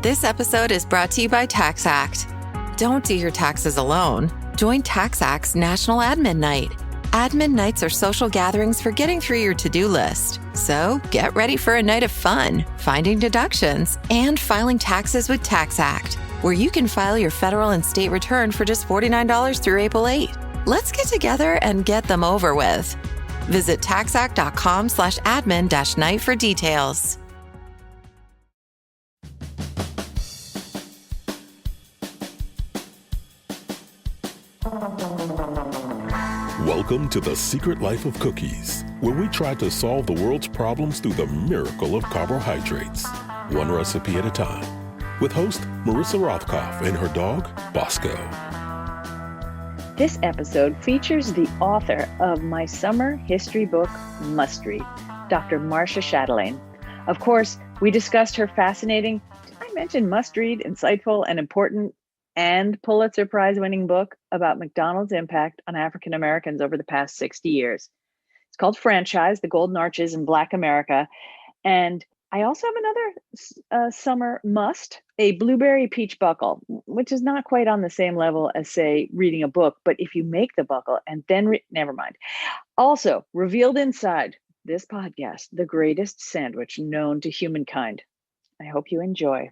This episode is brought to you by TaxAct. Don't do your taxes alone. Join TaxAct's National Admin Night. Admin nights are social gatherings for getting through your to-do list. So get ready for a night of fun, finding deductions, and filing taxes with TaxAct, where you can file your federal and state return for just $49 through April 8. Let's get together and get them over with. Visit taxact.com/admin-night for details. Welcome to The Secret Life of Cookies, where we try to solve the world's problems through the miracle of carbohydrates, one recipe at a time, with host Marissa Rothkopf and her dog, Bosco. This episode features the author of my summer history book, Must Read, Dr. Marcia Chatelain. Of course, we discussed her fascinating, did I mention must read, insightful, and important, and Pulitzer Prize-winning book about McDonald's impact on African Americans over the past 60 years. It's called Franchise, The Golden Arches in Black America. And I also have another summer must, a blueberry peach buckle, which is not quite on the same level as, say, reading a book. But if you make the buckle and then never mind. Also, revealed inside this podcast, the greatest sandwich known to humankind. I hope you enjoy.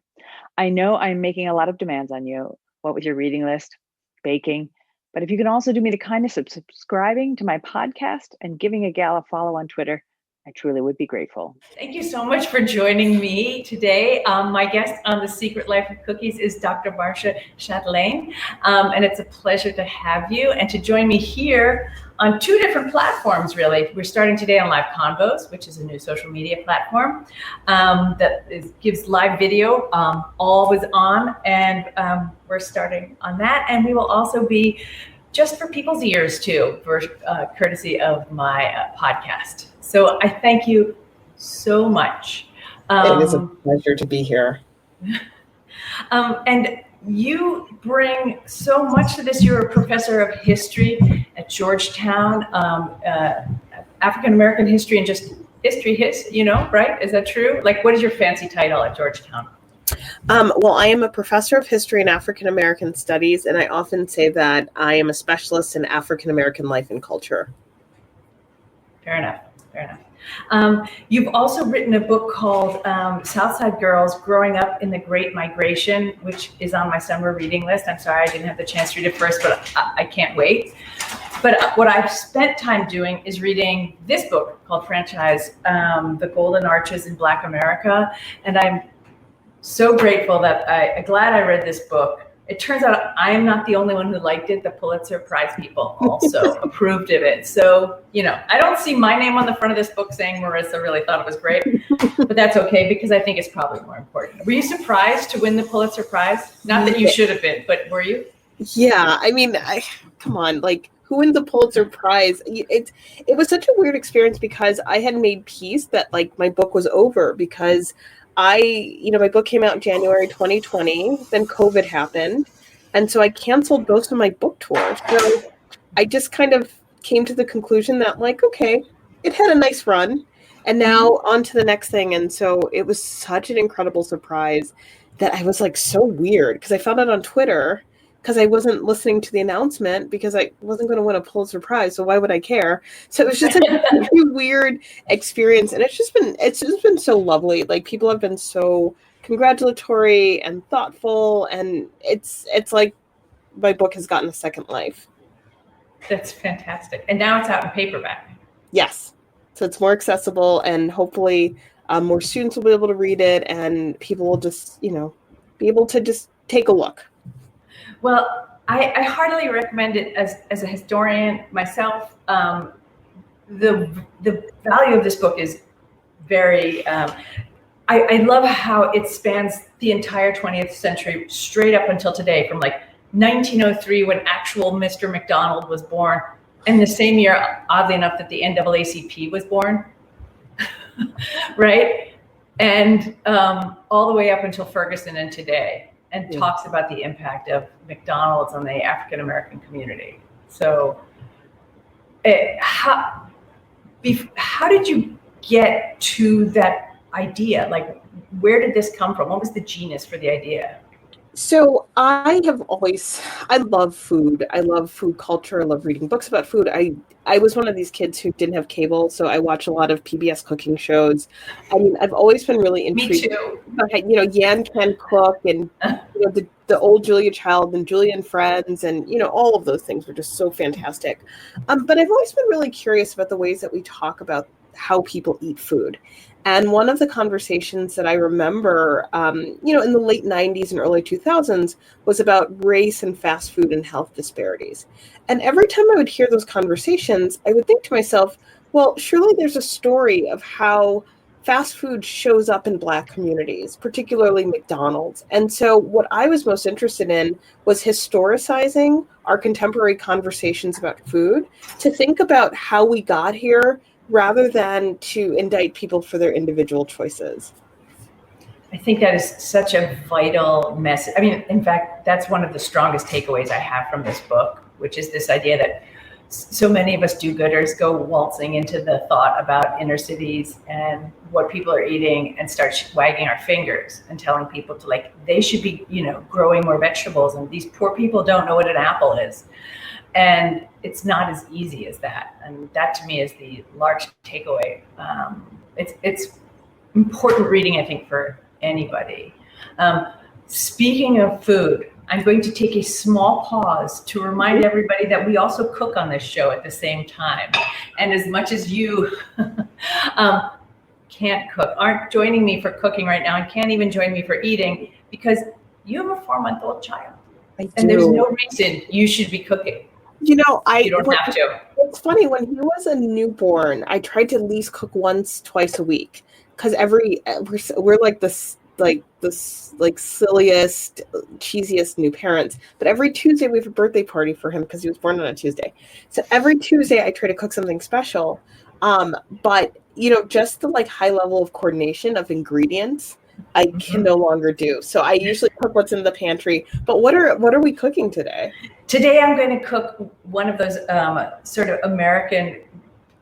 I know I'm making a lot of demands on you. What with your reading list, baking. But if you can also do me the kindness of subscribing to my podcast and giving a gal a follow on Twitter, I truly would be grateful. Thank you so much for joining me today. My guest on The Secret Life of Cookies is Dr. Marcia Chatelain. And it's a pleasure to have you and to join me here on two different platforms, really. We're starting today on Live Convos, which is a new social media platform gives live video always on. And we're starting on that. And we will also be just for people's ears, too, for courtesy of my podcast. So I thank you so much. It is a pleasure to be here. And you bring so much to this. You're a professor of history at Georgetown, African-American history and just history, right? Is that true? Like, what is your fancy title at Georgetown? Well, I am a professor of history and African-American studies, and I often say that I am a specialist in African-American life and culture. Fair enough. You've also written a book called Southside Girls Growing Up in the Great Migration, which is on my summer reading list. I'm sorry I didn't have the chance to read it first, but I can't wait. But what I've spent time doing is reading this book called Franchise, The Golden Arches in Black America. And I'm so grateful that I'm glad I read this book. It turns out I am not the only one who liked it. The Pulitzer Prize people also approved of it. So, I don't see my name on the front of this book saying Marissa really thought it was great, but that's okay because I think it's probably more important. Were you surprised to win the Pulitzer Prize? Not that you should have been, but were you? Yeah, I mean, come on, like, who wins the Pulitzer Prize? It was such a weird experience because I had made peace that, like, my book was over because my book came out in January 2020, then COVID happened. And so I canceled most of my book tours. So I just kind of came to the conclusion that, like, okay, it had a nice run and now on to the next thing. And so it was such an incredible surprise that I was like so weird because I found out on Twitter because I wasn't listening to the announcement because I wasn't going to win a Pulitzer Prize. So why would I care? So it was just a really weird experience. And it's just been so lovely. Like, people have been so congratulatory and thoughtful. And it's like my book has gotten a second life. That's fantastic. And now it's out in paperback. Yes. So it's more accessible and hopefully more students will be able to read it and people will just, be able to just take a look. Well, I heartily recommend it as a historian myself. The value of this book is very, I love how it spans the entire 20th century straight up until today, from like 1903 when actual Mr. McDonald was born, and the same year, oddly enough, that the NAACP was born, right? And all the way up until Ferguson and today. And talks about the impact of McDonald's on the African American community. So, how did you get to that idea? Like, where did this come from? What was the genius for the idea? So I love food. I love food culture. I love reading books about food. I was one of these kids who didn't have cable, so I watch a lot of PBS cooking shows. I mean, I've always been really intrigued. Me too. By, Yan Can Cook and the old Julia Child and Julia and Friends, and all of those things were just so fantastic. But I've always been really curious about the ways that we talk about how people eat food. And one of the conversations that I remember, in the late 90s and early 2000s was about race and fast food and health disparities. And every time I would hear those conversations, I would think to myself, well, surely there's a story of how fast food shows up in Black communities, particularly McDonald's. And so what I was most interested in was historicizing our contemporary conversations about food to think about how we got here, rather than to indict people for their individual choices. I think that is such a vital message. I mean, in fact, that's one of the strongest takeaways I have from this book, which is this idea that so many of us do-gooders go waltzing into the thought about inner cities and what people are eating and start wagging our fingers and telling people to they should be, growing more vegetables, and these poor people don't know what an apple is. And it's not as easy as that. And that to me is the large takeaway. It's important reading, I think, for anybody. Speaking of food, I'm going to take a small pause to remind everybody that we also cook on this show at the same time. And as much as you can't cook, aren't joining me for cooking right now, and can't even join me for eating, because you have a 4-month-old child. And there's no reason you should be cooking. You don't have to. It's funny, when he was a newborn, I tried to at least cook once, twice a week, because we're like the silliest, cheesiest new parents. But every Tuesday we have a birthday party for him because he was born on a Tuesday. So every Tuesday I try to cook something special. But just the high level of coordination of ingredients, I can no longer do. So I usually cook what's in the pantry. But what are we cooking today? Today I'm going to cook one of those sort of America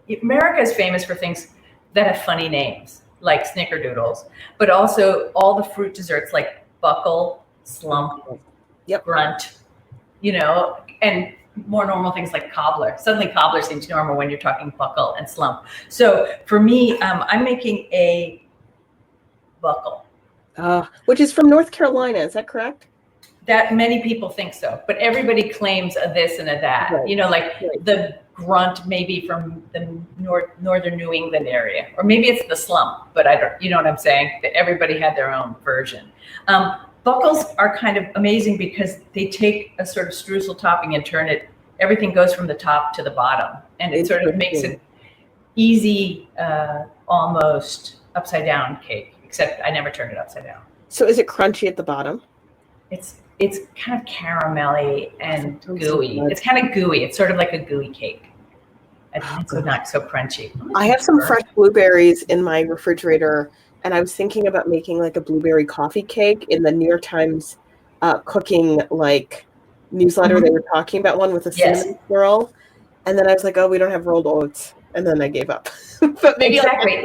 is famous for things that have funny names, like snickerdoodles, but also all the fruit desserts like buckle, slump, grunt, and more normal things like cobbler. Suddenly cobbler seems normal when you're talking buckle and slump. So for me, I'm making a buckle. Which is from North Carolina, is that correct? That many people think so, but everybody claims a this and a that. Right. The grunt maybe from the northern New England area, or maybe it's the slump, but I don't. You know what I'm saying? That everybody had their own version. Buckles are kind of amazing because they take a sort of streusel topping and turn it. Everything goes from the top to the bottom, and it sort of makes it easy, almost upside down cake. Except I never turn it upside down. So is it crunchy at the bottom? It's kind of caramelly and gooey. It's kind of gooey. It's sort of like a gooey cake. It's not so crunchy. I have some fresh blueberries in my refrigerator, and I was thinking about making a blueberry coffee cake. In the New York Times cooking newsletter, they were talking about one with a cinnamon swirl. And then I was like, oh, we don't have rolled oats. And then I gave up. But maybe exactly.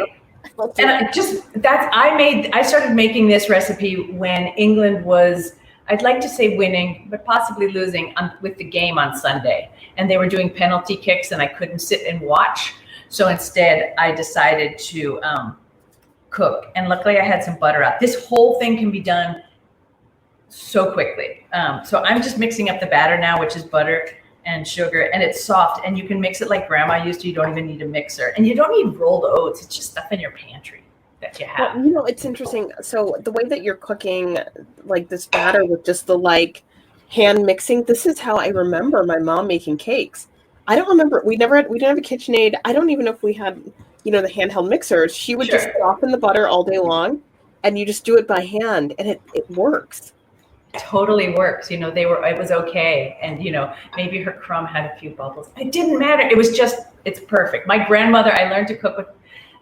I started making this recipe when England was, I'd like to say winning, but possibly losing with the game on Sunday. And they were doing penalty kicks and I couldn't sit and watch. So instead I decided to cook. And luckily I had some butter out. This whole thing can be done so quickly. So I'm just mixing up the batter now, which is butter and sugar, and it's soft, and you can mix it like grandma used to. You don't even need a mixer, and you don't need rolled oats. It's just stuff in your pantry that you have. Well, it's interesting. So the way that you're cooking this batter with just the hand mixing, this is how I remember my mom making cakes. I don't remember. We didn't have a KitchenAid. I don't even know if we had, the handheld mixers. She would just soften the butter all day long, and you just do it by hand, and it works. Totally works. It was okay. And, maybe her crumb had a few bubbles. It didn't matter. It was it's perfect. My grandmother, I learned to cook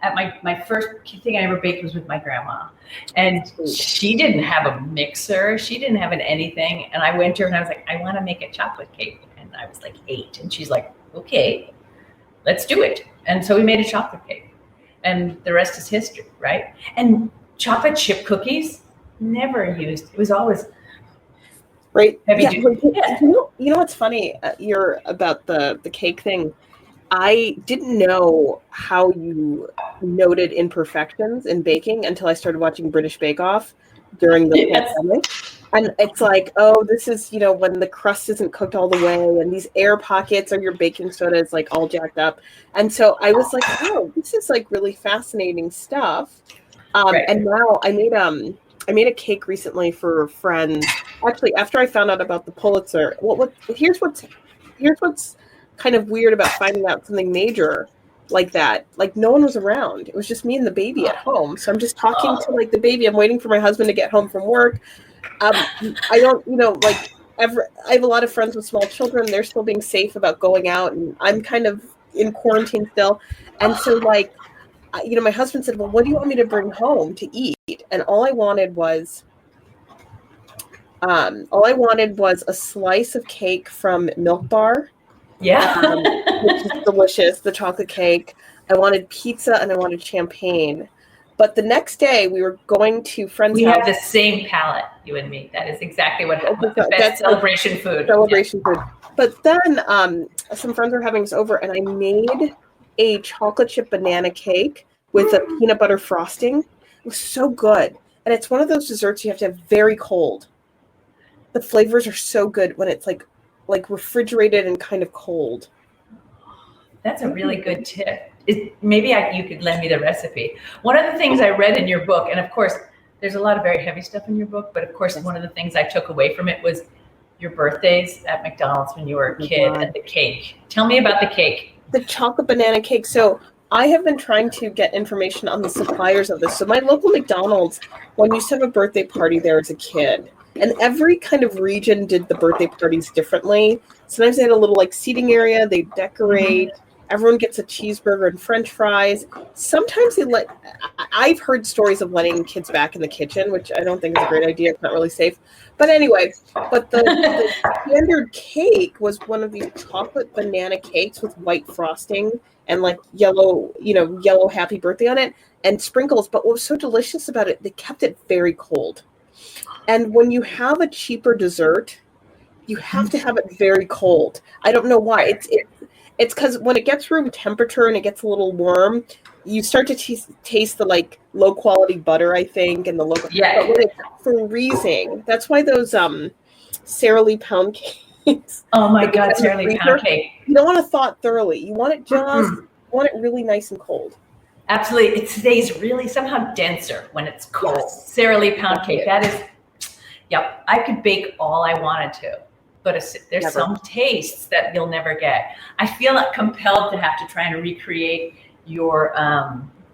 at my first thing I ever baked was with my grandma. And she didn't have a mixer. She didn't have anything. And I went to her and I was like, I want to make a chocolate cake. And I was 8. And she's like, okay, let's do it. And so we made a chocolate cake. And the rest is history, right? And chocolate chip cookies, never used. It was always right. heavy Yeah. duty. Yeah. You know what's funny? You're about the cake thing. I didn't know how you noted imperfections in baking until I started watching British Bake Off during the pandemic. And it's like, oh, this is, when the crust isn't cooked all the way and these air pockets or your baking soda is like all jacked up. And so I was like, oh, this is like really fascinating stuff. Right. And now I made a cake recently for friends. Actually, after I found out about the Pulitzer, here's what's kind of weird about finding out something major like that. Like, no one was around. It was just me and the baby at home. So I'm just talking to like the baby. I'm waiting for my husband to get home from work. I don't, I have a lot of friends with small children. They're still being safe about going out, and I'm kind of in quarantine still. And so like, my husband said, well, what do you want me to bring home to eat? And all I wanted was a slice of cake from Milk Bar. Yeah. Which is delicious, the chocolate cake. I wanted pizza and I wanted champagne. But the next day we were going to friends' house. We have the same palate, you and me. That is exactly what happened. The best celebration food. Food. But then some friends were having us over and I made a chocolate chip banana cake with a peanut butter frosting. It was so good. And it's one of those desserts you have to have very cold. The flavors are so good when it's like refrigerated and kind of cold. That's a really good tip. Maybe you could lend me the recipe. One of the things I read in your book, and of course, there's a lot of very heavy stuff in your book, but of course, one of the things I took away from it was your birthdays at McDonald's when you were a kid and the cake. Tell me about the cake. The chocolate banana cake. So I have been trying to get information on the suppliers of this. So my local McDonald's, one used to have a birthday party there as a kid. And every kind of region did the birthday parties differently. Sometimes they had a little like seating area, they decorate. Everyone gets a cheeseburger and French fries. Sometimes I've heard stories of letting kids back in the kitchen, which I don't think is a great idea. It's not really safe. But anyway, the standard cake was one of these chocolate banana cakes with white frosting and like yellow happy birthday on it and sprinkles. But what was so delicious about it, they kept it very cold. And when you have a cheaper dessert, you have to have it very cold. I don't know why. It's because when it gets room temperature and it gets a little warm, you start to taste the like low quality butter, I think, and the local. Yeah. But when it's freezing, that's why those Sara Lee pound cakes. Oh my God, Sara Lee pound cake. You don't want to thaw it thoroughly. You want it really nice and cold. Absolutely, it stays really somehow denser when it's cold. Yes. Sara Lee pound cake. That is. Yep, I could bake all I wanted to, but there's some tastes that you'll never get. I feel compelled to have to try and recreate your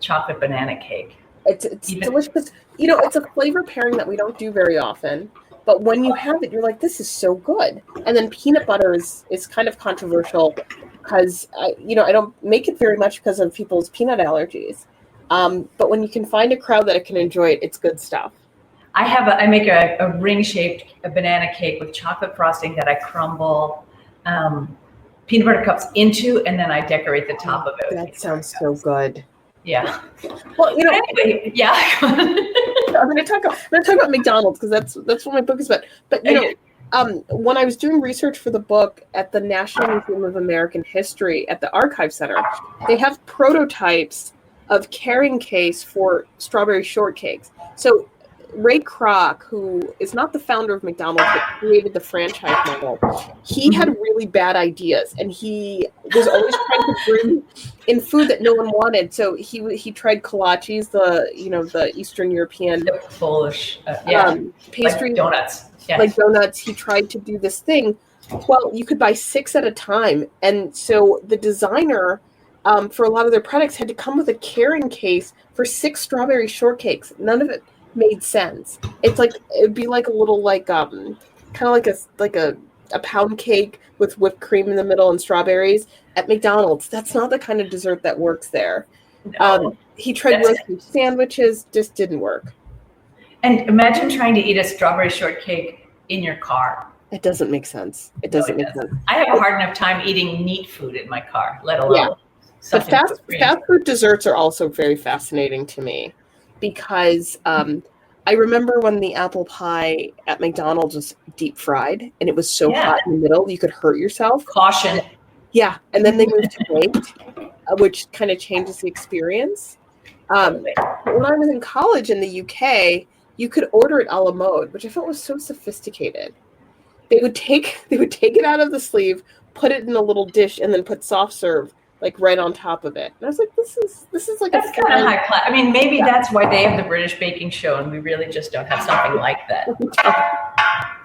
chocolate banana cake. It's delicious. It's a flavor pairing that we don't do very often, but when you have it, you're like, this is so good. And then peanut butter is kind of controversial because, I don't make it very much because of people's peanut allergies. But when you can find a crowd that can enjoy it, it's good stuff. I make a ring-shaped banana cake with chocolate frosting that I crumble peanut butter cups into, and then I decorate the top of it. That sounds so good. Yeah. Well, anyway, yeah. I'm going to talk about McDonald's because that's what my book is about. But when I was doing research for the book at the National Museum of American History at the Archive Center, they have prototypes of carrying case for strawberry shortcakes. So Ray Kroc, who is not the founder of McDonald's, but created the franchise model, he had really bad ideas, and he was always trying to bring in food that no one wanted. So he tried kolaches, the Eastern European, the Polish, pastry, like donuts. Yes. Like donuts. He tried to do this thing. Well, you could buy 6 at a time, and so the designer for a lot of their products had to come with a carrying case for 6 strawberry shortcakes. None of it made sense. It's like it'd be like a little kind of like a pound cake with whipped cream in the middle and strawberries at McDonald's. That's not the kind of dessert that works there. No, he tried roasting sandwiches, just didn't work. And imagine trying to eat a strawberry shortcake in your car. It doesn't make sense. It doesn't make sense. I have a hard enough time eating neat food in my car, let alone But fast food desserts are also very fascinating to me. because I remember when the apple pie at McDonald's was deep fried and it was so hot in the middle you could hurt yourself. Caution. Yeah, and then they moved to baked, which kind of changes the experience. But when I was in college in the UK, you could order it a la mode, which I felt was so sophisticated. They would take it out of the sleeve, put it in a little dish, and then put soft serve like right on top of it. And I was like, this is like that's kind of high class. I mean, maybe that's why they have the British baking show, and we really just don't have something like that.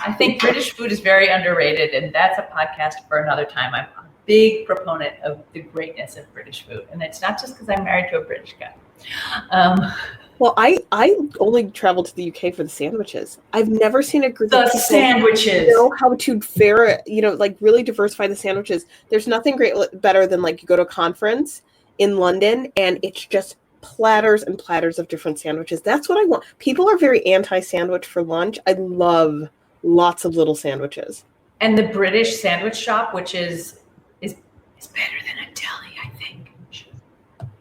I think British food is very underrated, and that's a podcast for another time. I'm a big proponent of the greatness of British food, and it's not just because I'm married to a British guy. Well, I only traveled to the UK for the sandwiches. I've never seen a group of people sandwiches know how to like really diversify the sandwiches. There's nothing better than like you go to a conference in London and it's just platters and platters of different sandwiches. That's what I want. People are very anti-sandwich for lunch. I love lots of little sandwiches. And the British sandwich shop, which is better than a deli, I think.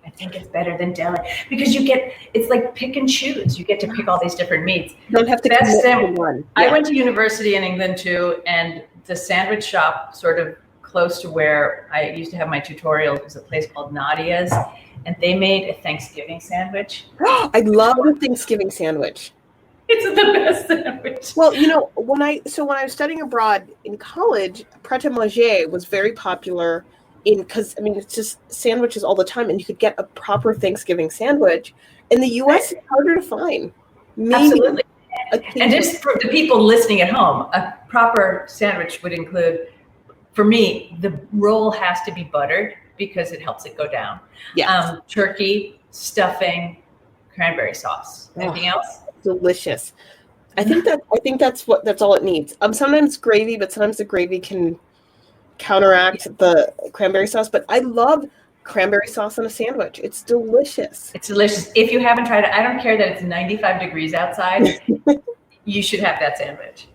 I think it's better than deli because it's like pick and choose. You get to pick all these different meats. You don't have to commit to one. Yeah. I went to university in England too, and the sandwich shop sort of close to where I used to have my tutorials was a place called Nadia's, and they made a Thanksgiving sandwich. I love the Thanksgiving sandwich. It's the best sandwich. Well, when I was studying abroad in college, pret-a-manger was very popular because it's just sandwiches all the time, and you could get a proper Thanksgiving sandwich. In the U.S., it's harder to find. Absolutely. And just for the people listening at home, a proper sandwich would include, for me, the roll has to be buttered because it helps it go down. Yes. Turkey, stuffing, cranberry sauce. Anything else? Delicious. I think that's all it needs. Sometimes gravy, but sometimes the gravy can counteract the cranberry sauce. But I love cranberry sauce on a sandwich. It's delicious. It's delicious. If you haven't tried it, I don't care that it's 95 degrees outside. You should have that sandwich.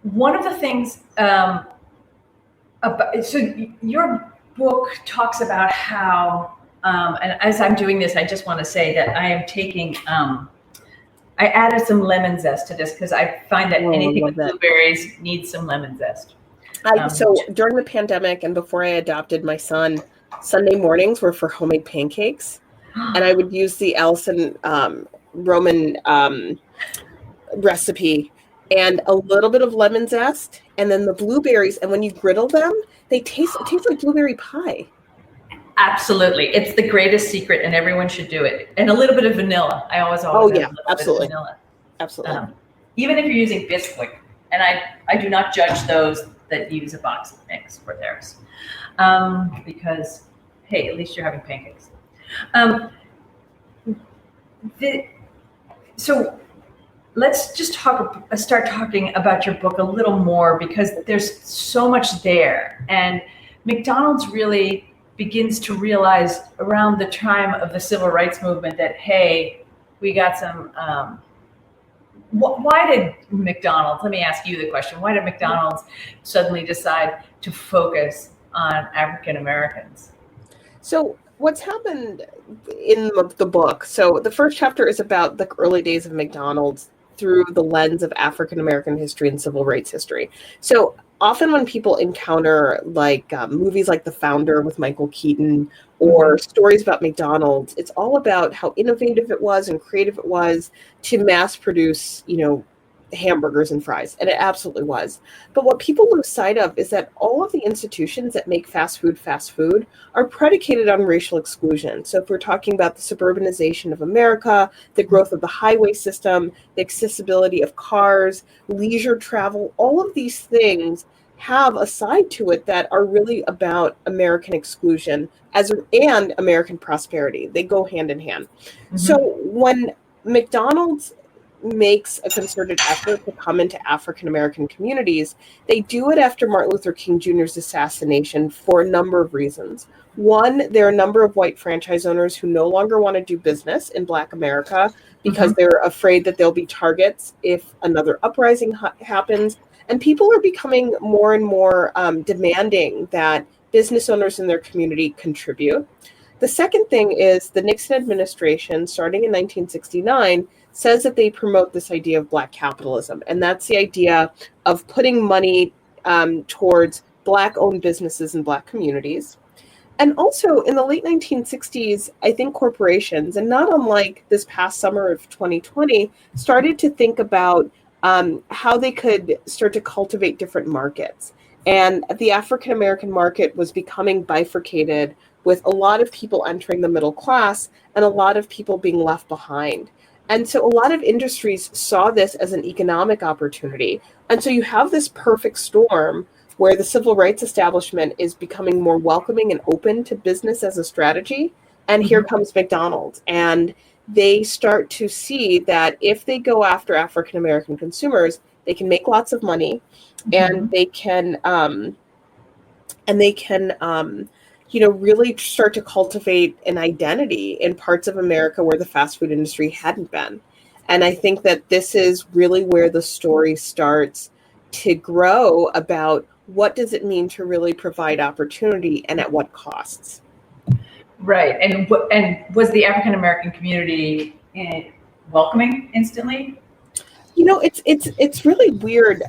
One of the things your book talks about how, and as I'm doing this, I just want to say that I am taking. I added some lemon zest to this because I find that anything with blueberries needs some lemon zest. So during the pandemic and before I adopted my son, Sunday mornings were for homemade pancakes. And I would use the Alison Roman recipe and a little bit of lemon zest and then the blueberries. And when you griddle them, it tastes like blueberry pie. Absolutely. It's the greatest secret and everyone should do it. And a little bit of vanilla. I always absolutely. Bit of vanilla. Absolutely. Even if you're using Bisquick. And I do not judge those that use a box of mix for theirs. Because, hey, at least you're having pancakes. So let's just start talking about your book a little more because there's so much there. And McDonald's really begins to realize around the time of the civil rights movement that, hey, we got some, why did McDonald's, let me ask you the question, why did McDonald's suddenly decide to focus on African Americans? So what's happened in the book, so the first chapter is about the early days of McDonald's through the lens of African American history and civil rights history. So often when people encounter movies like The Founder with Michael Keaton or stories about McDonald's, it's all about how innovative it was and creative it was to mass produce, hamburgers and fries. And it absolutely was. But what people lose sight of is that all of the institutions that make fast food are predicated on racial exclusion. So if we're talking about the suburbanization of America, the growth of the highway system, the accessibility of cars, leisure travel, all of these things have a side to it that are really about American exclusion and American prosperity. They go hand in hand. Mm-hmm. So when McDonald's makes a concerted effort to come into African American communities, they do it after Martin Luther King Jr.'s assassination for a number of reasons. One, there are a number of white franchise owners who no longer want to do business in Black America because they're afraid that they'll be targets if another uprising happens. And people are becoming more and more demanding that business owners in their community contribute. The second thing is the Nixon administration, starting in 1969, says that they promote this idea of Black capitalism. And that's the idea of putting money towards Black-owned businesses in Black communities. And also in the late 1960s, I think corporations, and not unlike this past summer of 2020, started to think about how they could start to cultivate different markets. And the African-American market was becoming bifurcated, with a lot of people entering the middle class and a lot of people being left behind. And so a lot of industries saw this as an economic opportunity. And so you have this perfect storm where the civil rights establishment is becoming more welcoming and open to business as a strategy. And here comes McDonald's. And they start to see that if they go after African-American consumers, they can make lots of money, and they can really start to cultivate an identity in parts of America where the fast food industry hadn't been. And I think that this is really where the story starts to grow about what does it mean to really provide opportunity and at what costs. Right. And was the African-American community welcoming instantly? You know, it's really weird.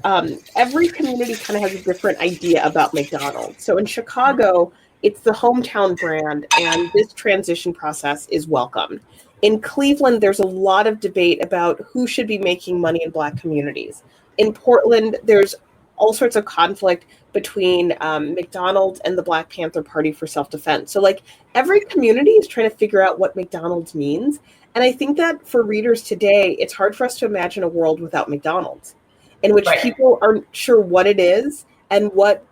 Every community kind of has a different idea about McDonald's. So in Chicago, it's the hometown brand, and this transition process is welcomed. In Cleveland, there's a lot of debate about who should be making money in Black communities. In Portland, there's all sorts of conflict between McDonald's and the Black Panther Party for self-defense. So like every community is trying to figure out what McDonald's means. And I think that for readers today, it's hard for us to imagine a world without McDonald's, in which people aren't sure what it is and what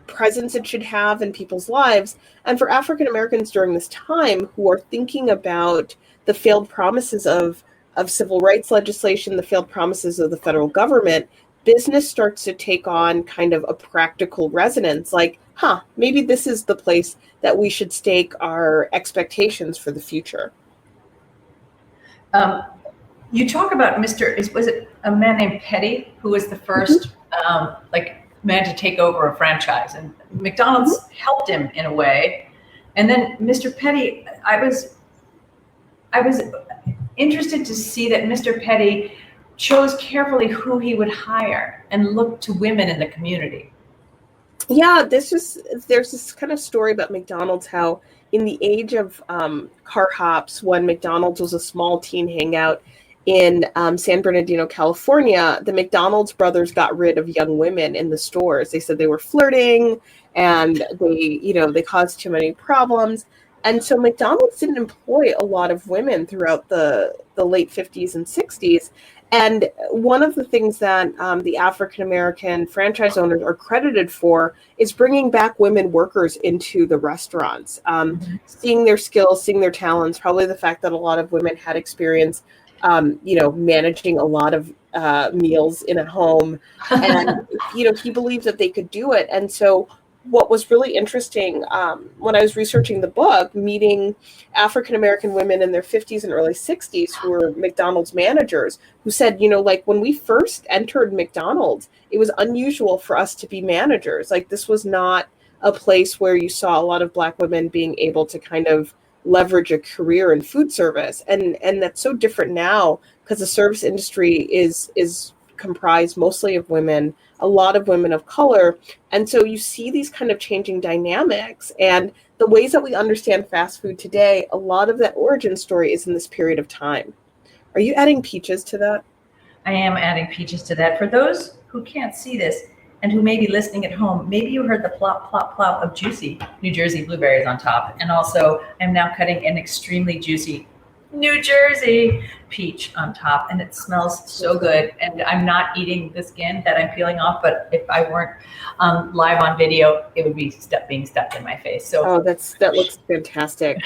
presence it should have in people's lives. And for African Americans during this time who are thinking about the failed promises of civil rights legislation, the failed promises of the federal government, business starts to take on kind of a practical resonance, like, maybe this is the place that we should stake our expectations for the future. You talk about was it a man named Petty, who was the first man to take over a franchise, and McDonald's helped him in a way. And then Mr. Petty, I was interested to see that Mr. Petty chose carefully who he would hire and looked to women in the community. Yeah, there's this kind of story about McDonald's, how in the age of car hops, when McDonald's was a small teen hangout in San Bernardino, California, the McDonald's brothers got rid of young women in the stores. They said they were flirting and they caused too many problems. And so McDonald's didn't employ a lot of women throughout the late 50s and 60s. And one of the things that the African-American franchise owners are credited for is bringing back women workers into the restaurants, seeing their skills, seeing their talents, probably the fact that a lot of women had experience, managing a lot of meals in a home. And, he believed that they could do it. And so what was really interesting when I was researching the book, meeting African-American women in their 50s and early 60s who were McDonald's managers, who said, when we first entered McDonald's, it was unusual for us to be managers. Like, this was not a place where you saw a lot of Black women being able to kind of leverage a career in food service. And that's so different now, because the service industry is comprised mostly of women, a lot of women of color. And so you see these kind of changing dynamics, and the ways that we understand fast food today, a lot of that origin story is in this period of time. Are you adding peaches to that? I am adding peaches to that. For those who can't see this and who may be listening at home, maybe you heard the plop, plop, plop of juicy New Jersey blueberries on top. And also I'm now cutting an extremely juicy New Jersey peach on top, and it smells so good. And I'm not eating the skin that I'm peeling off, but if I weren't live on video, it would be being stuck in my face. So that looks fantastic.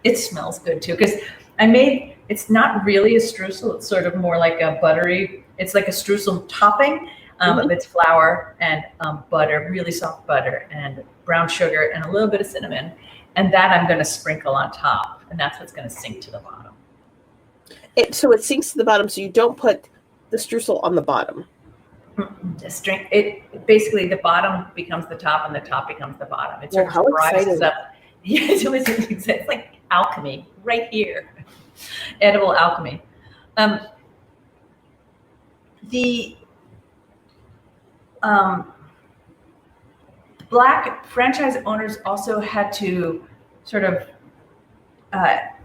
It smells good too, because it's not really a streusel. It's sort of more like a buttery. It's like a streusel topping. It's flour and butter, really soft butter, and brown sugar, and a little bit of cinnamon. And that I'm going to sprinkle on top, and that's what's going to sink to the bottom. So it sinks to the bottom, so you don't put the streusel on the bottom. Just drink it. Basically, the bottom becomes the top, and the top becomes the bottom. It sort of rises up. Yes, it's like alchemy right here, edible alchemy. The Black franchise owners also had to sort of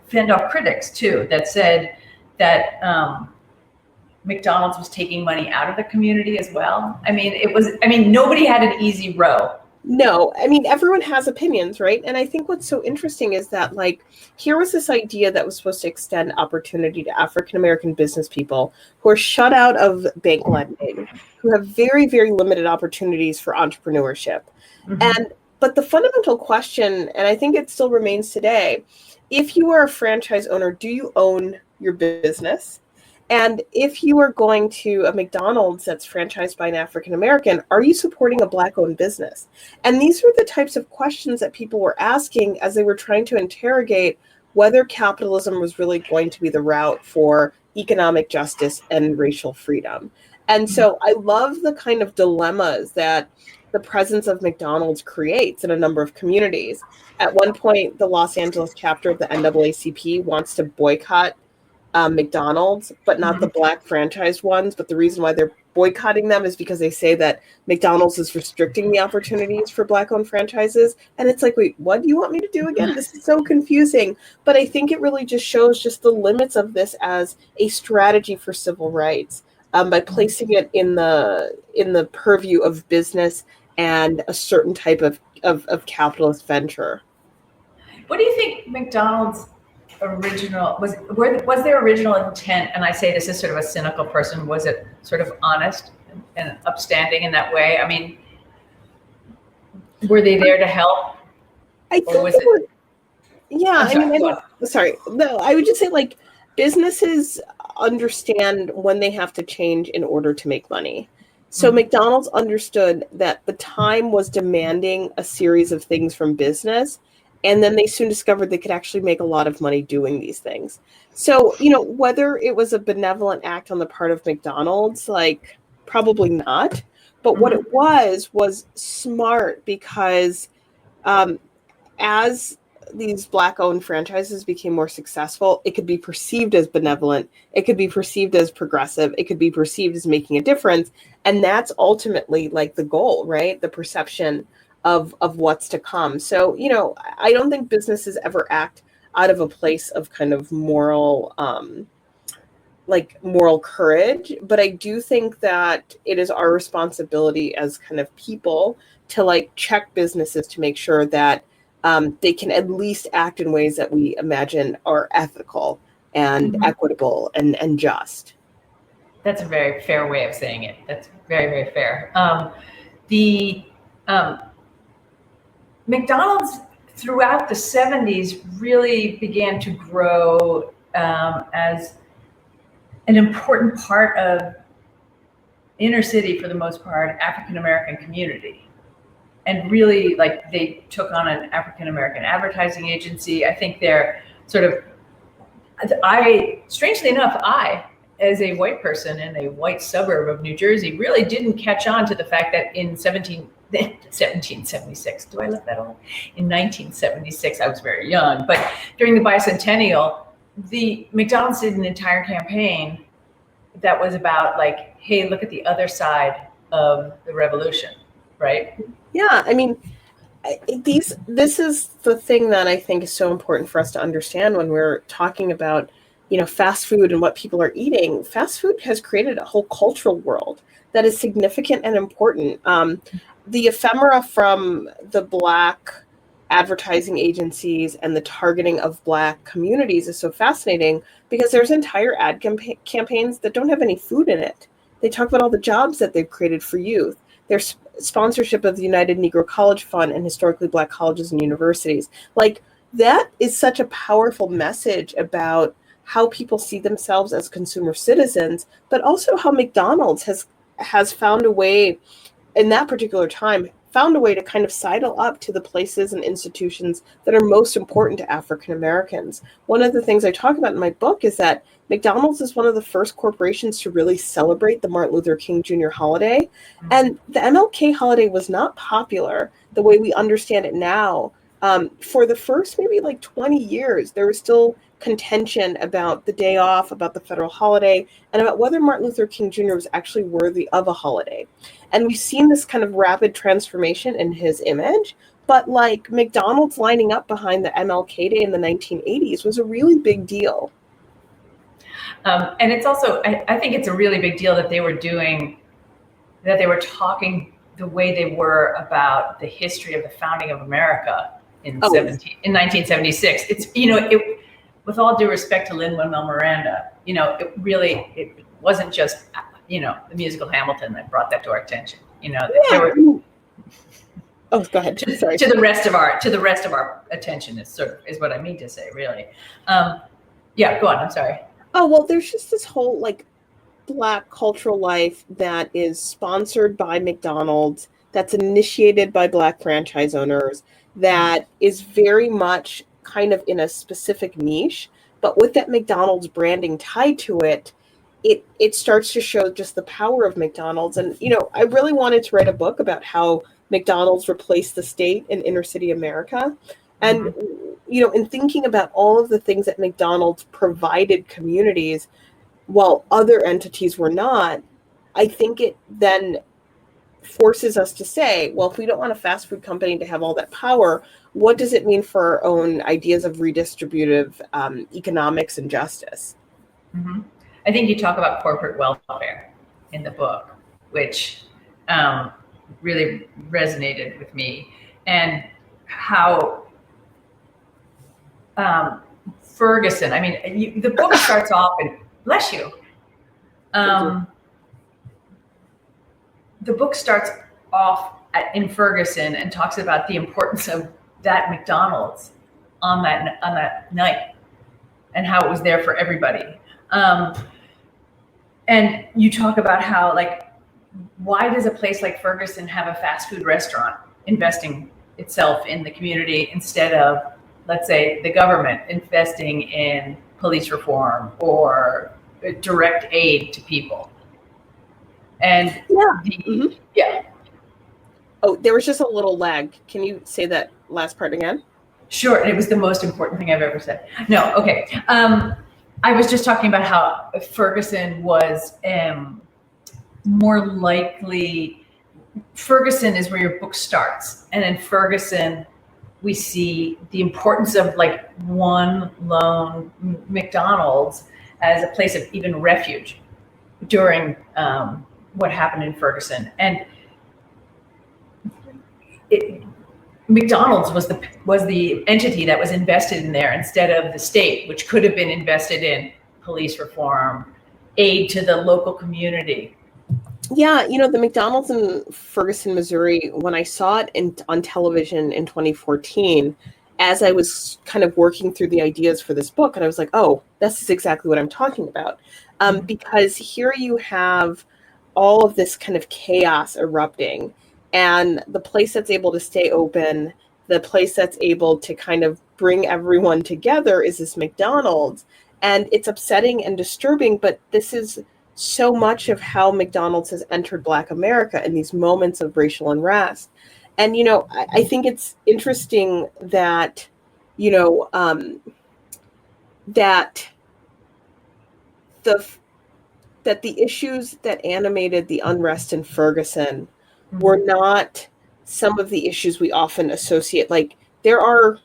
fend off critics too, that said that McDonald's was taking money out of the community as well. I mean, nobody had an easy row. No, I mean, everyone has opinions, right? And I think what's so interesting is that, like, here was this idea that was supposed to extend opportunity to African-American business people who are shut out of bank lending, who have very, very limited opportunities for entrepreneurship. But the fundamental question, and I think it still remains today, if you are a franchise owner, do you own your business? And if you are going to a McDonald's that's franchised by an African American, are you supporting a Black-owned business? And these were the types of questions that people were asking as they were trying to interrogate whether capitalism was really going to be the route for economic justice and racial freedom. And so I love the kind of dilemmas that the presence of McDonald's creates in a number of communities. At one point, the Los Angeles chapter of the NAACP wants to boycott McDonald's, but not the Black franchised ones. But the reason why they're boycotting them is because they say that McDonald's is restricting the opportunities for Black-owned franchises. And it's like, wait, what do you want me to do again? This is so confusing. But I think it really just shows just the limits of this as a strategy for civil rights by placing it in the purview of business and a certain type of capitalist venture. What do you think McDonald's was their original intent? And I say this as sort of a cynical person. Was it sort of honest and upstanding in that way? I mean, were they there to help? I think I would just say, like, businesses understand when they have to change in order to make money. So McDonald's understood that the time was demanding a series of things from business. And then they soon discovered they could actually make a lot of money doing these things. So, whether it was a benevolent act on the part of McDonald's, like, probably not. But what it was smart, because as these Black-owned franchises became more successful, it could be perceived as benevolent. It could be perceived as progressive. It could be perceived as making a difference. And that's ultimately, like, the goal, right? The perception of what's to come. So, I don't think businesses ever act out of a place of kind of moral courage. But I do think that it is our responsibility as kind of people to, like, check businesses to make sure that they can at least act in ways that we imagine are ethical and equitable and just. That's a very fair way of saying it. That's very, very fair. McDonald's throughout the 70s really began to grow as an important part of inner city, for the most part, African-American community. And really, like, they took on an African-American advertising agency. I think they're sort of, strangely enough, as a white person in a white suburb of New Jersey, really didn't catch on to the fact that in 1776, do I look that old? In 1976, I was very young, but during the bicentennial, the McDonald's did an entire campaign that was about, like, hey, look at the other side of the revolution, right? Yeah, I mean, this is the thing that I think is so important for us to understand when we're talking about, fast food and what people are eating. Fast food has created a whole cultural world that is significant and important. The ephemera from the Black advertising agencies and the targeting of Black communities is so fascinating, because there's entire ad campaigns that don't have any food in it. They talk about all the jobs that they've created for youth. There's sponsorship of the United Negro College Fund and historically Black colleges and universities. Like, that is such a powerful message about how people see themselves as consumer citizens, but also how McDonald's has found a way, in that particular time, found a way to kind of sidle up to the places and institutions that are most important to African Americans. One of the things I talk about in my book is that McDonald's is one of the first corporations to really celebrate the Martin Luther King Jr. holiday. And the MLK holiday was not popular the way we understand it now For the first maybe like 20 years, there was still contention about the day off, about the federal holiday, and about whether Martin Luther King Jr. was actually worthy of a holiday. And we've seen this kind of rapid transformation in his image. But like McDonald's lining up behind the MLK Day in the 1980s was a really big deal. And it's also, I think it's a really big deal that they were talking the way they were about the history of the founding of America in 1976. It's, with all due respect to Lin-Manuel Miranda, it wasn't just, the musical Hamilton that brought that to our attention. There were. Oh, go ahead. Sorry. To the rest of our attention is what I mean to say, really. Yeah, go on. I'm sorry. Oh, well, there's just this whole like Black cultural life that is sponsored by McDonald's, that's initiated by Black franchise owners, that is very much kind of in a specific niche, but with that McDonald's branding tied to it, it starts to show just the power of McDonald's. And, I really wanted to write a book about how McDonald's replaced the state in inner city America. And, in thinking about all of the things that McDonald's provided communities while other entities were not, I think it then forces us to say, well, if we don't want a fast food company to have all that power, what does it mean for our own ideas of redistributive economics and justice? Mm-hmm. I think you talk about corporate welfare in the book, which really resonated with me, and how Ferguson, the book starts off, and bless you. The book starts off in Ferguson and talks about the importance of that McDonald's on that night and how it was there for everybody. And you talk about how, why does a place like Ferguson have a fast food restaurant investing itself in the community instead of, let's say, the government investing in police reform or direct aid to people? And yeah. Oh, there was just a little lag. Can you say that last part again? Sure. It was the most important thing I've ever said. No. Okay. I was just talking about how Ferguson was more likely. Ferguson is where your book starts. And in Ferguson, we see the importance of one lone McDonald's as a place of even refuge during what happened in Ferguson. And McDonald's was the entity that was invested in there instead of the state, which could have been invested in police reform, aid to the local community. Yeah, the McDonald's in Ferguson, Missouri, when I saw it on television in 2014, as I was kind of working through the ideas for this book, and I was like, oh, this is exactly what I'm talking about. Because here you have all of this kind of chaos erupting, and the place that's able to stay open, the place that's able to kind of bring everyone together is this McDonald's. And it's upsetting and disturbing, but this is so much of how McDonald's has entered Black America in these moments of racial unrest. And, I think it's interesting that, that the issues that animated the unrest in Ferguson were not some of the issues we often associate. Like, there are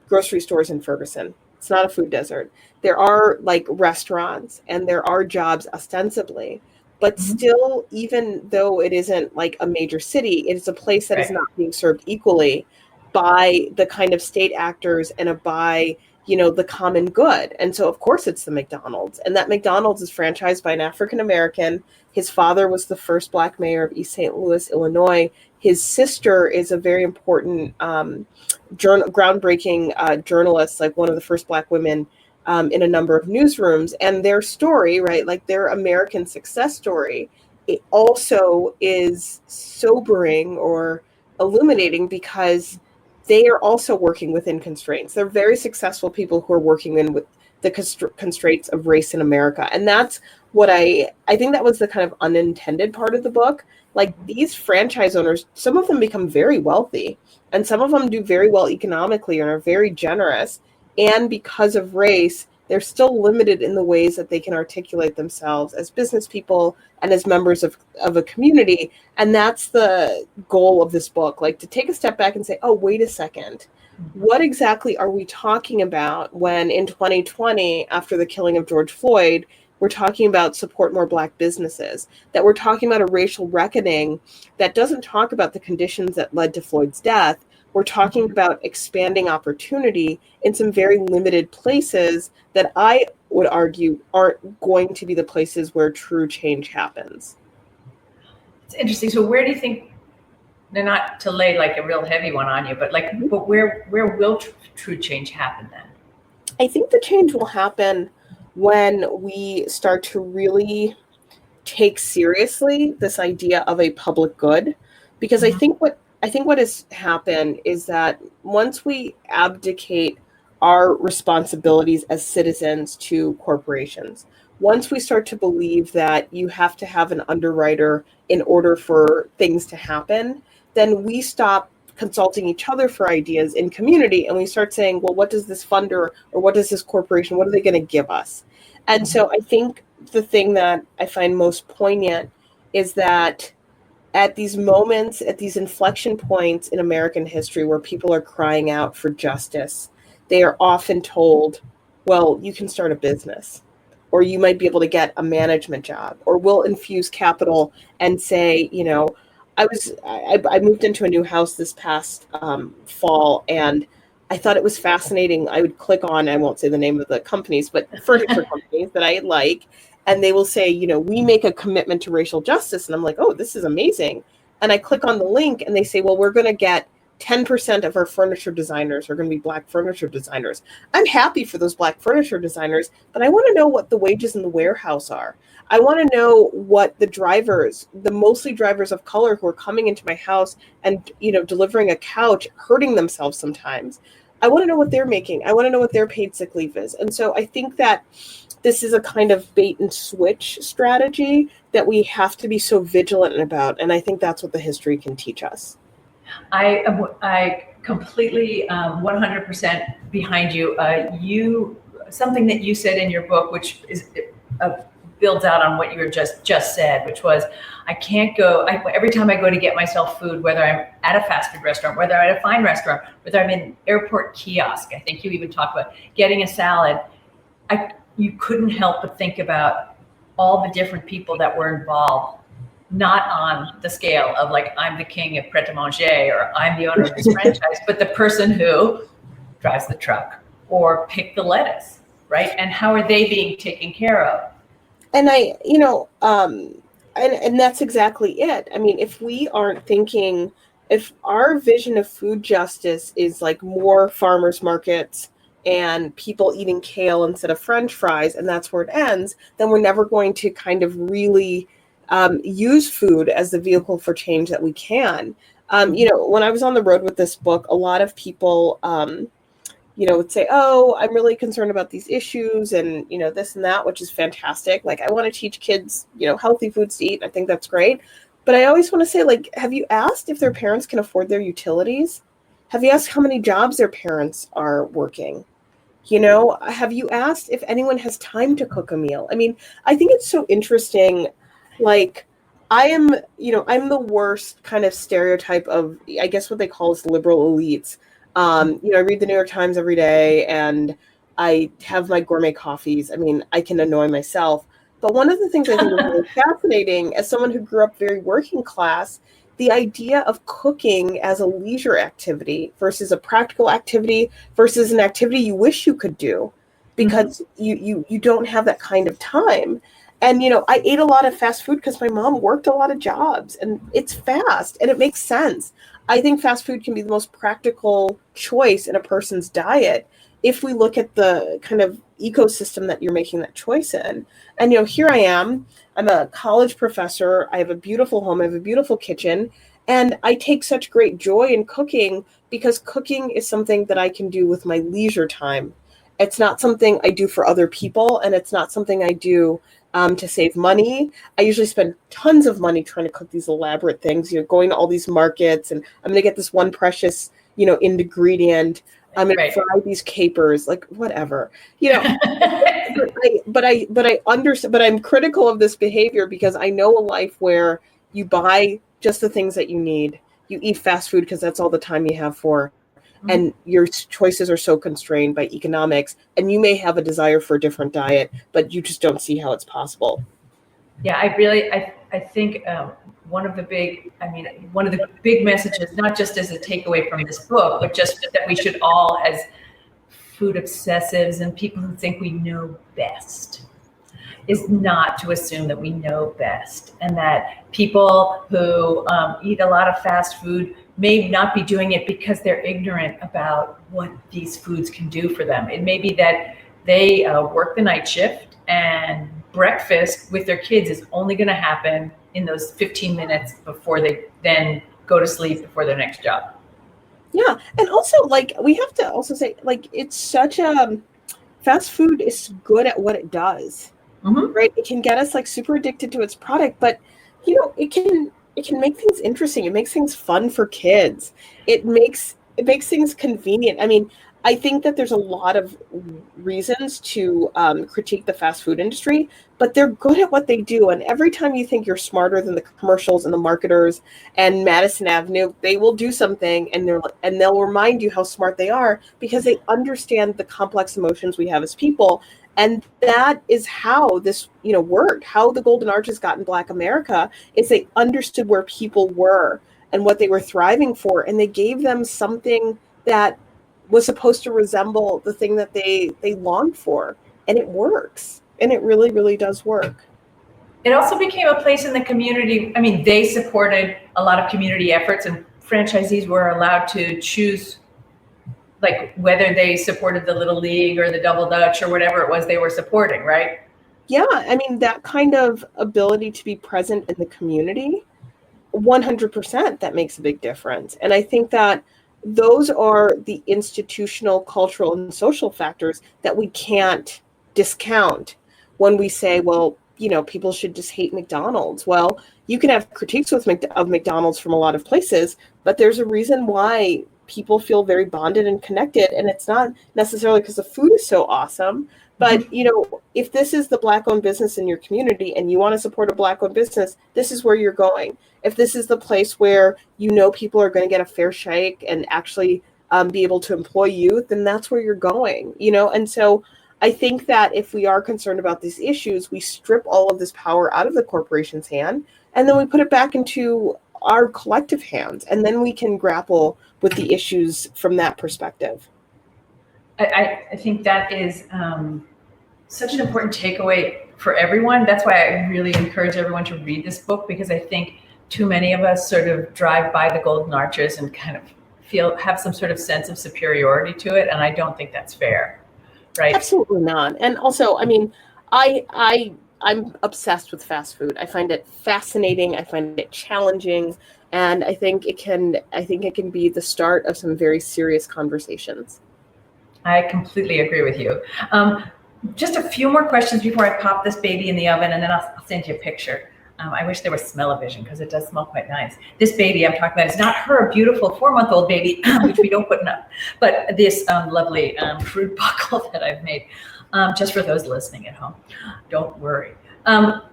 grocery stores in Ferguson. It's not a food desert. There are restaurants and there are jobs ostensibly, but still, even though it isn't a major city, it is a place that is not being served equally by the kind of state actors and by the common good. And so, of course, it's the McDonald's. And that McDonald's is franchised by an African-American. His father was the first Black mayor of East St. Louis, Illinois. His sister is a very important groundbreaking journalist, one of the first Black women in a number of newsrooms. And their story, their American success story, it also is sobering or illuminating because they are also working within constraints. They're very successful people who are working the constraints of race in America. And that's what I think that was the kind of unintended part of the book. Like, these franchise owners, some of them become very wealthy, and some of them do very well economically and are very generous. And because of race, they're still limited in the ways that they can articulate themselves as business people and as members of a community. And that's the goal of this book, like, to take a step back and say, oh, wait a second. What exactly are we talking about when in 2020, after the killing of George Floyd, we're talking about support more Black businesses, that we're talking about a racial reckoning that doesn't talk about the conditions that led to Floyd's death. We're talking about expanding opportunity in some very limited places that I would argue aren't going to be the places where true change happens. It's interesting. So where do you think, not to lay like a real heavy one on you, but but where will true change happen then? I think the change will happen when we start to really take seriously this idea of a public good, because I think what has happened is that once we abdicate our responsibilities as citizens to corporations, once we start to believe that you have to have an underwriter in order for things to happen, then we stop consulting each other for ideas in community, and we start saying, well, what does this funder or what does this corporation, what are they going to give us? And so I think the thing that I find most poignant is that at these moments, at these inflection points in American history where people are crying out for justice, they are often told, well, you can start a business, or you might be able to get a management job, or we'll infuse capital and say, you know, I moved into a new house this past fall, and I thought it was fascinating. I would click on, I won't say the name of the companies, but furniture companies that I like, and they will say, you know, we make a commitment to racial justice. And I'm like, oh, this is amazing. And I click on the link and they say, well, we're going to get 10% of our furniture designers are going to be Black furniture designers. I'm happy for those Black furniture designers, but I want to know what the wages in the warehouse are. I want to know what the drivers, the mostly drivers of color who are coming into my house and, you know, delivering a couch, hurting themselves sometimes. I want to know what they're making. I want to know what their paid sick leave is. And so I think that this is a kind of bait and switch strategy that we have to be so vigilant about. And I think that's what the history can teach us. I completely 100% behind you. Something that you said in your book, which is builds out on what you were just said, which was, I can't go, every time I go to get myself food, whether I'm at a fast food restaurant, whether I'm at a fine restaurant, whether I'm in airport kiosk, I think you even talked about getting a salad, you couldn't help but think about all the different people that were involved, not on the scale of like, I'm the king of pret-a-manger or I'm the owner of this franchise, but the person who drives the truck or picked the lettuce, right? And how are they being taken care of? And and that's exactly it. I mean, if we aren't thinking, if our vision of food justice is like more farmers markets and people eating kale instead of French fries, and that's where it ends, then we're never going to kind of really use food as the vehicle for change that we can. When I was on the road with this book, a lot of people, would say, oh, I'm really concerned about these issues and, this and that, which is fantastic. Like, I want to teach kids, healthy foods to eat. I think that's great. But I always want to say, like, have you asked if their parents can afford their utilities? Have you asked how many jobs their parents are working? Have you asked if anyone has time to cook a meal? I mean, I think it's so interesting. Like, I'm the worst kind of stereotype of, I guess what they call is liberal elites. I read the New York Times every day and I have my gourmet coffees. I mean, I can annoy myself. But one of the things I think is really fascinating, as someone who grew up very working class, the idea of cooking as a leisure activity versus a practical activity versus an activity you wish you could do because you don't have that kind of time. And, I ate a lot of fast food because my mom worked a lot of jobs and it's fast and it makes sense. I think fast food can be the most practical choice in a person's diet if we look at the kind of ecosystem that you're making that choice in. And, here I am. I'm a college professor. I have a beautiful home. I have a beautiful kitchen. And I take such great joy in cooking because cooking is something that I can do with my leisure time. It's not something I do for other people, and it's not something I do to save money. I usually spend tons of money trying to cook these elaborate things, going to all these markets, and I'm going to get this one precious, ingredient. I'm going to fry these capers, like whatever, but I'm critical of this behavior because I know a life where you buy just the things that you need. You eat fast food because that's all the time you have for, and your choices are so constrained by economics, and you may have a desire for a different diet, but you just don't see how it's possible. Yeah, I think one of the big messages, not just as a takeaway from this book, but just that we should all, as food obsessives and people who think we know best, is not to assume that we know best, and that people who eat a lot of fast food may not be doing it because they're ignorant about what these foods can do for them. It may be that they work the night shift and breakfast with their kids is only going to happen in those 15 minutes before they then go to sleep before their next job. Yeah. And also, we have to also say, it's such a fast food is good at what it does, right? It can get us super addicted to its product, but it can make things interesting. It makes things fun for kids. It makes things convenient. I mean, I think that there's a lot of reasons to critique the fast food industry, but they're good at what they do. And every time you think you're smarter than the commercials and the marketers and Madison Avenue, they will do something and they'll remind you how smart they are because they understand the complex emotions we have as people. And that is how this, worked. How the Golden Arches got in Black America is they understood where people were and what they were thriving for, and they gave them something that was supposed to resemble the thing that they longed for, and it works, and it really, really does work. It also became a place in the community. I mean, they supported a lot of community efforts, and franchisees were allowed to choose whether they supported the Little League or the Double Dutch or whatever it was they were supporting, right? Yeah, I mean, that kind of ability to be present in the community, 100%, that makes a big difference. And I think that those are the institutional, cultural, and social factors that we can't discount when we say, well, people should just hate McDonald's. Well, you can have critiques of McDonald's from a lot of places, but there's a reason why people feel very bonded and connected. And it's not necessarily because the food is so awesome, but if this is the Black-owned business in your community and you want to support a Black-owned business, this is where you're going. If this is the place where people are going to get a fair shake and actually be able to employ you, then that's where you're going. And so I think that if we are concerned about these issues, we strip all of this power out of the corporation's hand, and then we put it back into our collective hands, and then we can grapple with the issues from that perspective. I think that is such an important takeaway for everyone. That's why I really encourage everyone to read this book, because I think too many of us sort of drive by the Golden Arches and kind of have some sort of sense of superiority to it, and I don't think that's fair, right? Absolutely not. And also, I mean, I'm obsessed with fast food. I find it fascinating. I find it challenging, and I think it can be the start of some very serious conversations. I completely agree with you. Just a few more questions before I pop this baby in the oven, and then I'll send you a picture. I wish there was smell-o-vision because it does smell quite nice. This baby I'm talking about is not her beautiful 4-month-old baby, which we don't put enough, but this lovely fruit buckle that I've made, just for those listening at home. Don't worry. In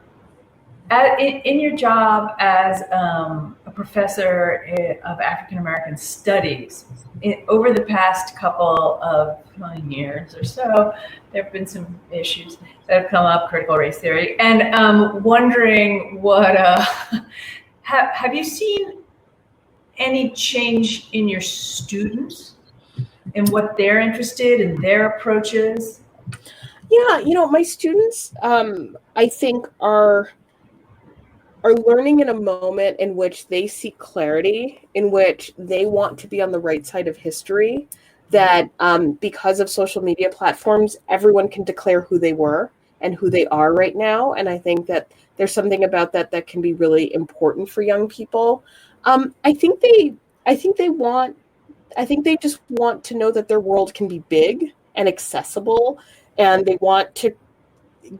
your job as a professor of African American studies, over the past couple of years or so, there have been some issues that have come up, critical race theory, and wondering what, have you seen any change in your students and what they're interested in, their approaches? Yeah, my students, I think, are learning in a moment in which they seek clarity, in which they want to be on the right side of history, that because of social media platforms, everyone can declare who they were and who they are right now. And I think that there's something about that can be really important for young people. I think they just want to know that their world can be big and accessible, and they want to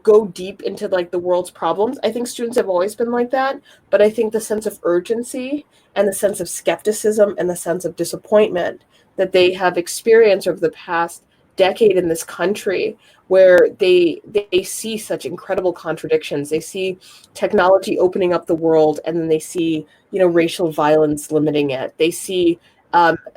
go deep into like the world's problems. I think students have always been like that, but I think the sense of urgency and the sense of skepticism and the sense of disappointment that they have experienced over the past decade in this country, where they see such incredible contradictions. They see technology opening up the world, and then they see, you know, racial violence limiting it. They see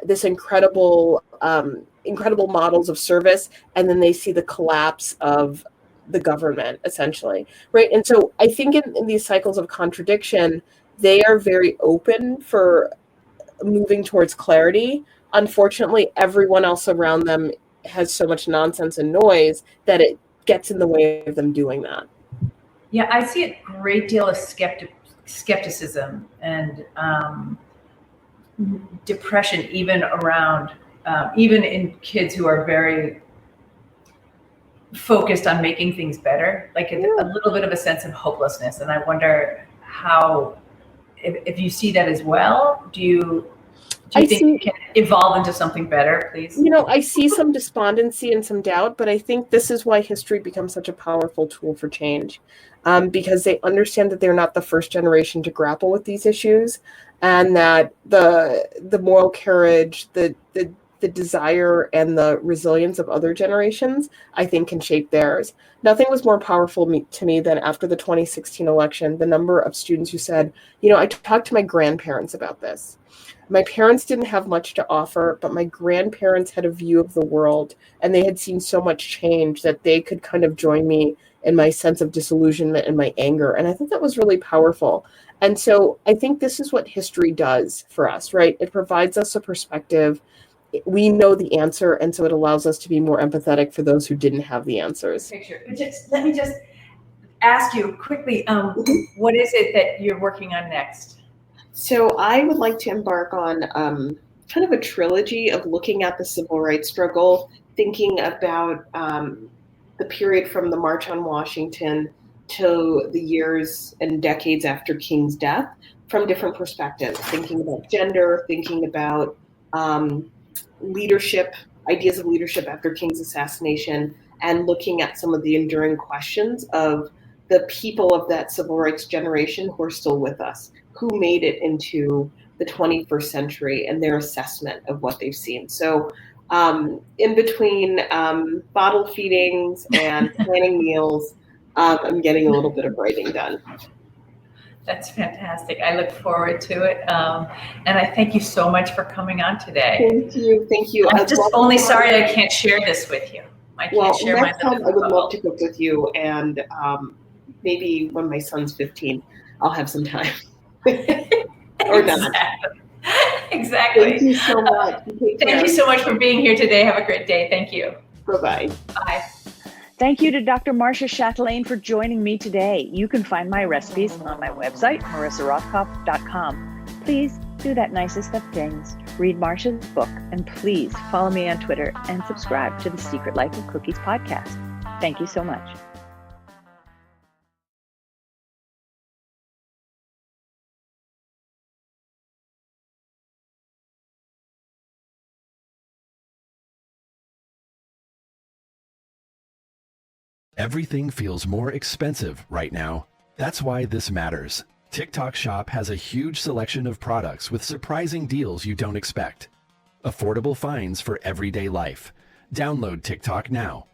this incredible models of service, and then they see the collapse of the government, essentially, right? And so I think in these cycles of contradiction, they are very open for moving towards clarity. Unfortunately, everyone else around them has so much nonsense and noise that it gets in the way of them doing that. Yeah, I see a great deal of skepticism and depression, even around, even in kids who are very focused on making things better, like a little bit of a sense of hopelessness. And I wonder how, if you see that as well, do you think it can evolve into something better, please? You know, I see some despondency and some doubt, but I think this is why history becomes such a powerful tool for change, because they understand that they're not the first generation to grapple with these issues, and that the moral courage, the desire and the resilience of other generations, I think, can shape theirs. Nothing was more powerful to me than after the 2016 election, the number of students who said, you know, I talked to my grandparents about this. My parents didn't have much to offer, but my grandparents had a view of the world, and they had seen so much change that they could kind of join me in my sense of disillusionment and my anger. And I think that was really powerful. And so I think this is what history does for us, right? It provides us a perspective. We know the answer, and so it allows us to be more empathetic for those who didn't have the answers. Let me just ask you quickly, what is it that you're working on next? So I would like to embark on kind of a trilogy of looking at the civil rights struggle, thinking about the period from the March on Washington to the years and decades after King's death from different perspectives, thinking about gender, thinking about leadership, ideas of leadership after King's assassination, and looking at some of the enduring questions of the people of that civil rights generation who are still with us, who made it into the 21st century, and their assessment of what they've seen. So in between bottle feedings and planning meals, I'm getting a little bit of writing done. That's fantastic. I look forward to it. And I thank you so much for coming on today. Thank you. I'm just only sorry I can't share this with you. I can't share my next time I would love to cook with you, and maybe when my son's 15, I'll have some time. Or not. Exactly. Thank you so much. Thank you so much for being here today. Have a great day. Thank you. Bye-bye. Bye. Thank you to Dr. Marcia Chatelain for joining me today. You can find my recipes on my website, marissarothkopf.com. Please do that nicest of things. Read Marcia's book, and please follow me on Twitter and subscribe to the Secret Life of Cookies podcast. Thank you so much. Everything feels more expensive right now. That's why this matters. TikTok Shop has a huge selection of products with surprising deals you don't expect. Affordable finds for everyday life. Download TikTok now.